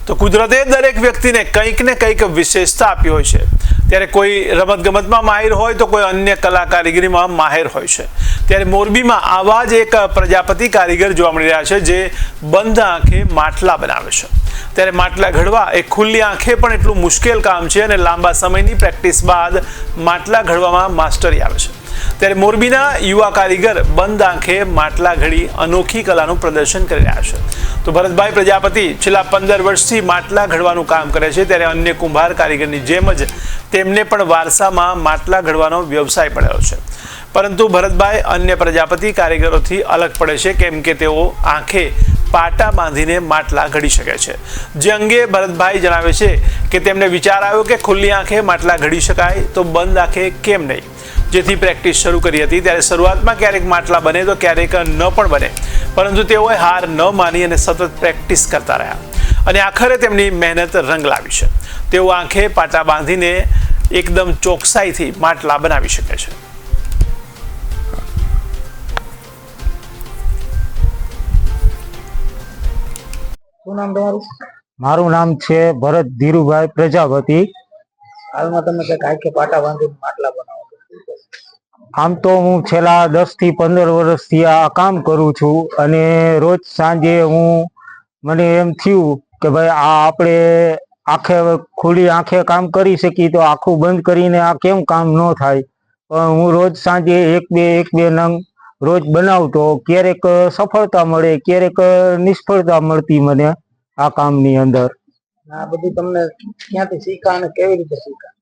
તો કુદરતે દરેક વ્યક્તિને કંઈક ને કંઈક વિશેષતા આપી હોય છે। ત્યારે કોઈ રમતગમતમાં માહિર હોય તો કોઈ અન્ય કલા કારીગરીમાં માહિર હોય છે। ત્યારે મોરબીમાં આવા જ એક પ્રજાપતિ કારીગર જોવા મળી રહ્યા છે જે બંધ આંખે માટલા બનાવે છે। ત્યારે માટલા ઘડવા એ ખુલ્લી આંખે પણ એટલું મુશ્કેલ કામ છે અને લાંબા સમયની પ્રેક્ટિસ બાદ માટલા ઘડવામાં માસ્ટરી આવે છે। ત્યારે મોરબીના યુવા કારીગર બંધ આંખે માટલા ઘડી અનોખી કલાનું પ્રદર્શન કરી રહ્યા છે। તો ભરતભાઈ પ્રજાપતિ છેલ્લા 15 વર્ષથી માટલા ઘડવાનું કામ કરે છે। ત્યારે અન્ય કુંભાર કારીગરની જેમ જ તેમને પણ વારસામાં માટલા ઘડવાનો વ્યવસાય પડેલો છે, પરંતુ ભરતભાઈ અન્ય પ્રજાપતિ કારીગરોથી અલગ પડે છે કેમ કે તેઓ આંખે પાટા બાંધીને માટલા ઘડી શકે છે। જે અંગે ભરતભાઈ જણાવે છે કે તેમને વિચાર આવ્યો કે ખુલ્લી આંખે માટલા ઘડી શકાય તો બંધ આંખે કેમ નહીં, જેથી પ્રેક્ટિસ શરૂ કરી હતી। ત્યારે શરૂઆતમાં ક્યારેક માટલા બને તો ક્યારેક ન પણ બને, પરંતુ તેઓએ હાર ન માની અને સતત પ્રેક્ટિસ કરતા રહ્યા અને આખરે તેમની મહેનત રંગ લાવી છે। તેઓ આંખે પાટા બાંધીને એકદમ ચોકસાઈથી માટલા બનાવી શકે છે। શું નામ તમારું? મારું નામ છે ભરત ધીરુભાઈ પ્રજાપતિ। હાલમાં તમે કઈક આંખે પાટા બાંધીને માટલા બનાવો છો? આમ તો હું છેલ્લા 10 થી 15 વર્ષથી આ કામ કરું છું અને રોજ સાંજે મને એમ થયું કે ભાઈ આ આપણે આંખે ખુલ્લી આંખે કામ કરી શકીએ તો આખું બંધ કરીને આ કેમ કામ ન થાય। પણ હું રોજ સાંજે એક બે નંગ રોજ બનાવતો, ક્યારેક સફળતા મળે, ક્યારેક નિષ્ફળતા મળતી મને આ કામની અંદર। આ બધું તમને ક્યાંથી શીખ્યા અને કેવી રીતે શીખ્યા?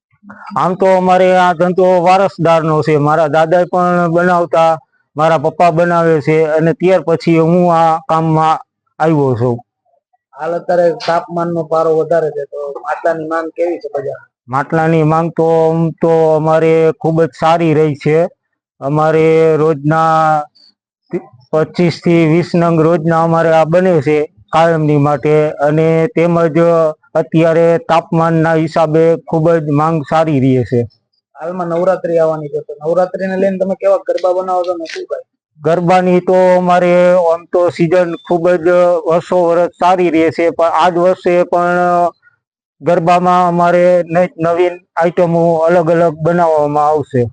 આમ તો અમારે આ ધંધો વારસદારનો છે। મારા દાદા પણ બનાવતા, મારા પપ્પા બનાવે છે અને ત્યાર પછી હું આ કામમાં આવ્યો છું। હાલ અત્યારે તાપમાનનો પારો વધારે છે તો માટલાની માંગ કેવી છે બજાર? માટલાની માંગ તો અમારે ખૂબ જ સારી રહી છે। અમારે રોજના 25 થી 20 નંગ રોજના અમારે આ બને છે કાયમની માટે, અને તેમજ અત્યારે તાપમાનના હિસાબે ખૂબ જ માંગ સારી રહે છે। હાલમાં નવરાત્રી આવવાની છે તો નવરાત્રીને લઈને તમે કેવા ગરબા બનાવો છો ને શું કાંઈ? ગરબાની તો અમારે આમ તો સિઝન ખૂબ જ વર્ષો વર્ષ સારી રહે છે, પણ આજ વર્ષે પણ ગરબામાં અમારે નવીન આઈટમો અલગ અલગ બનાવવામાં આવશે।